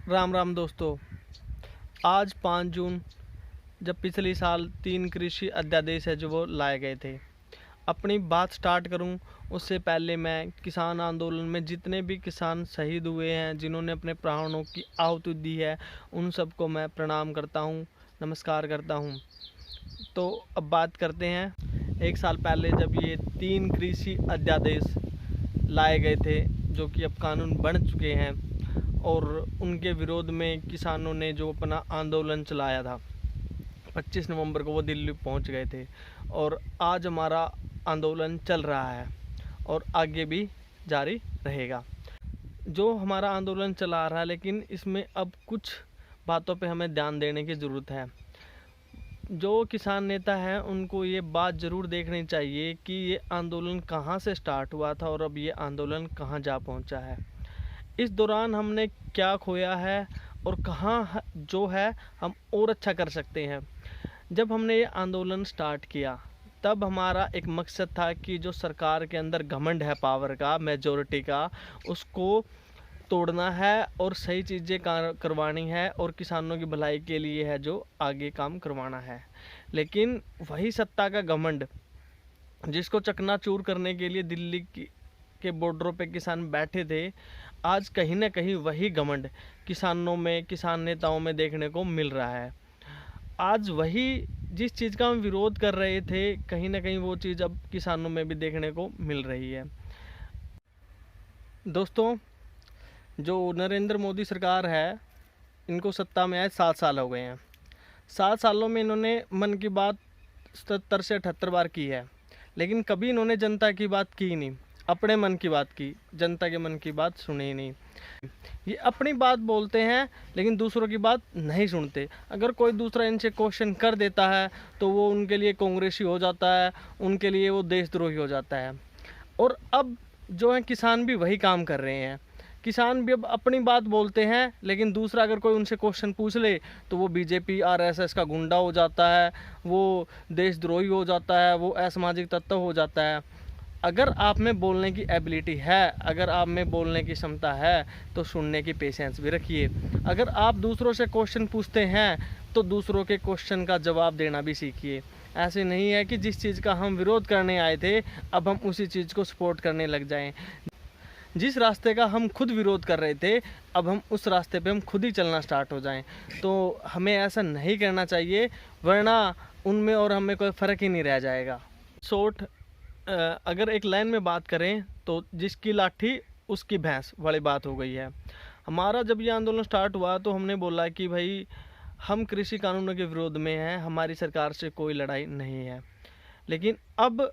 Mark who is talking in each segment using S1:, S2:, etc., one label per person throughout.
S1: राम राम दोस्तों। आज 5 जून, जब पिछले साल 3 कृषि अध्यादेश है जो वो लाए गए थे। अपनी बात स्टार्ट करूं उससे पहले मैं किसान आंदोलन में जितने भी किसान शहीद हुए हैं, जिन्होंने अपने प्राणों की आहुति दी है, उन सबको मैं प्रणाम करता हूं, नमस्कार करता हूं। तो अब बात करते हैं, एक साल पहले जब ये 3 कृषि अध्यादेश लाए गए थे जो कि अब कानून बन चुके हैं, और उनके विरोध में किसानों ने जो अपना आंदोलन चलाया था, 25 नवंबर को वो दिल्ली पहुंच गए थे। और आज हमारा आंदोलन चल रहा है और आगे भी जारी रहेगा। जो हमारा आंदोलन चला रहा है, लेकिन इसमें अब कुछ बातों पे हमें ध्यान देने की ज़रूरत है। जो किसान नेता हैं उनको ये बात ज़रूर देखनी चाहिए कि ये आंदोलन कहाँ से स्टार्ट हुआ था और अब ये आंदोलन कहाँ जा पहुँचा है। इस दौरान हमने क्या खोया है और कहाँ जो है हम और अच्छा कर सकते हैं। जब हमने ये आंदोलन स्टार्ट किया तब हमारा एक मकसद था कि जो सरकार के अंदर घमंड है पावर का, मेजॉरिटी का, उसको तोड़ना है और सही चीज़ें करवानी है और किसानों की भलाई के लिए है जो आगे काम करवाना है। लेकिन वही सत्ता का घमंड जिसको चकनाचूर करने के लिए दिल्ली के बॉर्डरों पे किसान बैठे थे, आज कहीं ना कहीं वही घमंड किसानों में, किसान नेताओं में देखने को मिल रहा है। आज वही जिस चीज़ का हम विरोध कर रहे थे, कहीं ना कहीं वो चीज़ अब किसानों में भी देखने को मिल रही है। दोस्तों, जो नरेंद्र मोदी सरकार है, इनको सत्ता में आए 7 साल हो गए हैं। 7 सालों में इन्होंने मन की बात 77 से 78 बार की है, लेकिन कभी इन्होंने जनता की बात की नहीं, अपने मन की बात की, जनता के मन की बात सुनी ही नहीं। ये अपनी बात बोलते हैं लेकिन दूसरों की बात नहीं सुनते। अगर कोई दूसरा इनसे क्वेश्चन कर देता है तो वो उनके लिए कांग्रेसी हो जाता है, उनके लिए वो देशद्रोही हो जाता है। और अब जो है किसान भी वही काम कर रहे हैं। किसान भी अब अपनी बात बोलते हैं, लेकिन दूसरा अगर कोई उनसे क्वेश्चन पूछ ले तो वो बीजेपी आरएसएस का गुंडा हो जाता है, वो देशद्रोही हो जाता है, वो असामाजिक तत्व हो जाता है। अगर आप में बोलने की एबिलिटी है, अगर आप में बोलने की क्षमता है, तो सुनने की पेशेंस भी रखिए। अगर आप दूसरों से क्वेश्चन पूछते हैं तो दूसरों के क्वेश्चन का जवाब देना भी सीखिए। ऐसे नहीं है कि जिस चीज़ का हम विरोध करने आए थे अब हम उसी चीज़ को सपोर्ट करने लग जाएं। जिस रास्ते का हम खुद विरोध कर रहे थे, अब हम उस रास्ते पे हम खुद ही चलना स्टार्ट हो जाएं। तो हमें ऐसा नहीं करना चाहिए, वरना उनमें और हमें कोई फ़र्क ही नहीं रह जाएगा। शॉर्ट अगर एक लाइन में बात करें तो जिसकी लाठी उसकी भैंस वाली बात हो गई है। हमारा जब ये आंदोलन स्टार्ट हुआ तो हमने बोला कि भाई हम कृषि कानूनों के विरोध में हैं, हमारी सरकार से कोई लड़ाई नहीं है। लेकिन अब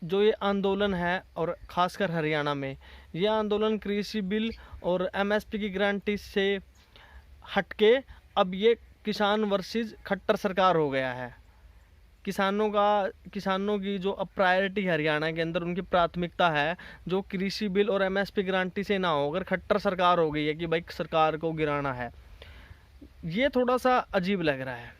S1: जो ये आंदोलन है, और ख़ासकर हरियाणा में ये आंदोलन कृषि बिल और एमएसपी की गारंटी से हटके अब ये किसान वर्सेस खट्टर सरकार हो गया है। किसानों की जो अब प्रायोरिटी हरियाणा के अंदर, उनकी प्राथमिकता है जो कृषि बिल और एमएसपी गारंटी से ना हो, अगर खट्टर सरकार हो गई है कि भाई सरकार को गिराना है। ये थोड़ा सा अजीब लग रहा है।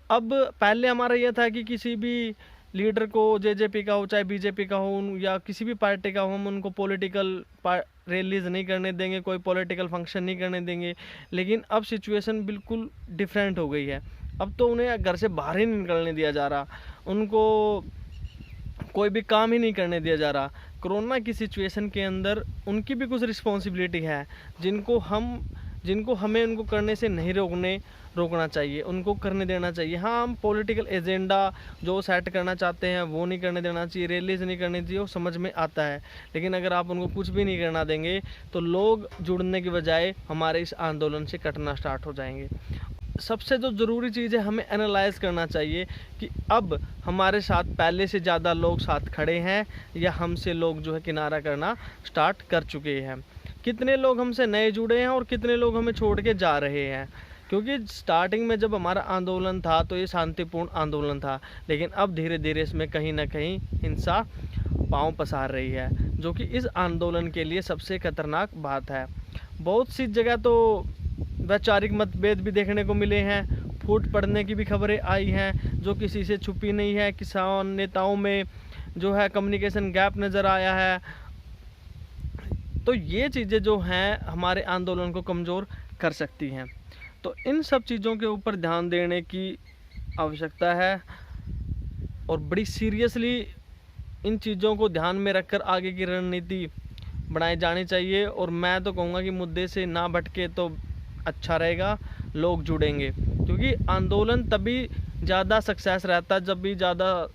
S1: अब पहले हमारा यह था कि किसी भी लीडर को, जेजेपी का हो चाहे बीजेपी का हो या किसी भी पार्टी का हो, हम उनको पॉलिटिकल रैलीज नहीं करने देंगे, कोई पॉलिटिकल फंक्शन नहीं करने देंगे। लेकिन अब सिचुएशन बिल्कुल डिफरेंट हो गई है। अब तो उन्हें घर से बाहर ही नहीं निकलने दिया जा रहा, उनको कोई भी काम ही नहीं करने दिया जा रहा। कोरोना की सिचुएशन के अंदर उनकी भी कुछ रिस्पॉन्सिबिलिटी है जिनको हमें उनको करने से नहीं रोकना चाहिए, उनको करने देना चाहिए। हाँ, हम पॉलिटिकल एजेंडा जो सेट करना चाहते हैं वो नहीं करने देना चाहिए, रैलीज नहीं करनी चाहिए, वो समझ में आता है। लेकिन अगर आप उनको कुछ भी नहीं करना देंगे तो लोग जुड़ने की बजाय हमारे इस आंदोलन से कटना स्टार्ट हो जाएंगे। सबसे जो ज़रूरी चीज़ है, हमें एनालाइज करना चाहिए कि अब हमारे साथ पहले से ज़्यादा लोग साथ खड़े हैं या हमसे लोग जो है किनारा करना स्टार्ट कर चुके हैं। कितने लोग हमसे नए जुड़े हैं और कितने लोग हमें छोड़ के जा रहे हैं। क्योंकि स्टार्टिंग में जब हमारा आंदोलन था तो ये शांतिपूर्ण आंदोलन था, लेकिन अब धीरे धीरे इसमें कहीं ना कहीं हिंसा पांव पसार रही है, जो कि इस आंदोलन के लिए सबसे खतरनाक बात है। बहुत सी जगह तो वैचारिक मतभेद भी देखने को मिले हैं, फूट पड़ने की भी खबरें आई हैं जो किसी से छुपी नहीं है। किसान नेताओं में जो है कम्युनिकेशन गैप नज़र आया है। तो ये चीज़ें जो हैं हमारे आंदोलन को कमज़ोर कर सकती हैं। तो इन सब चीज़ों के ऊपर ध्यान देने की आवश्यकता है और बड़ी सीरियसली इन चीज़ों को ध्यान में रखकर आगे की रणनीति बनाई जानी चाहिए। और मैं तो कहूँगा कि मुद्दे से ना भटके तो अच्छा रहेगा, लोग जुड़ेंगे, क्योंकि आंदोलन तभी ज़्यादा सक्सेस रहता है, जब भी ज़्यादा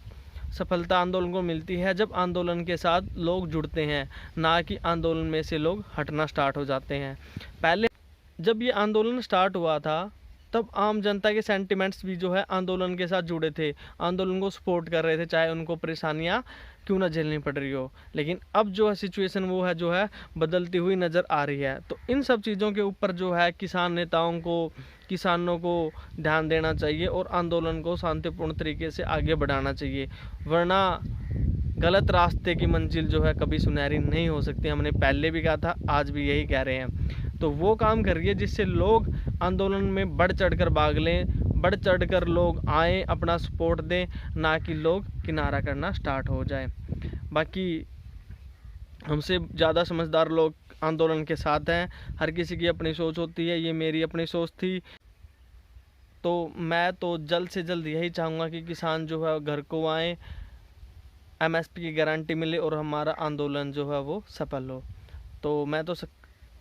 S1: सफलता आंदोलन को मिलती है जब आंदोलन के साथ लोग जुड़ते हैं, ना कि आंदोलन में से लोग हटना स्टार्ट हो जाते हैं। पहले जब ये आंदोलन स्टार्ट हुआ था तब आम जनता के सेंटिमेंट्स भी जो है आंदोलन के साथ जुड़े थे, आंदोलन को सपोर्ट कर रहे थे, चाहे उनको परेशानियां क्यों ना झेलनी पड़ रही हो। लेकिन अब जो है सिचुएशन वो है जो है बदलती हुई नज़र आ रही है। तो इन सब चीज़ों के ऊपर जो है किसान नेताओं को, किसानों को ध्यान देना चाहिए और आंदोलन को शांतिपूर्ण तरीके से आगे बढ़ाना चाहिए, वरना गलत रास्ते की मंजिल जो है कभी सुनहरी नहीं हो सकती। हमने पहले भी कहा था, आज भी यही कह रहे हैं। तो वो काम करिए जिससे लोग आंदोलन में बढ़ चढ़कर भाग लें, बढ़ चढ़कर लोग आएँ, अपना सपोर्ट दें, ना कि लोग किनारा करना स्टार्ट हो जाए। बाकी हमसे ज़्यादा समझदार लोग आंदोलन के साथ हैं। हर किसी की अपनी सोच होती है, ये मेरी अपनी सोच थी। तो मैं तो जल्द से जल्द यही चाहूँगा कि किसान जो है घर को आएँ, एमएसपी की गारंटी मिले और हमारा आंदोलन जो है वो सफल हो। तो मैं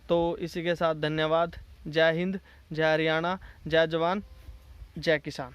S1: तो इसी के साथ धन्यवाद। जय हिंद, जय हरियाणा, जय जवान, जय किसान।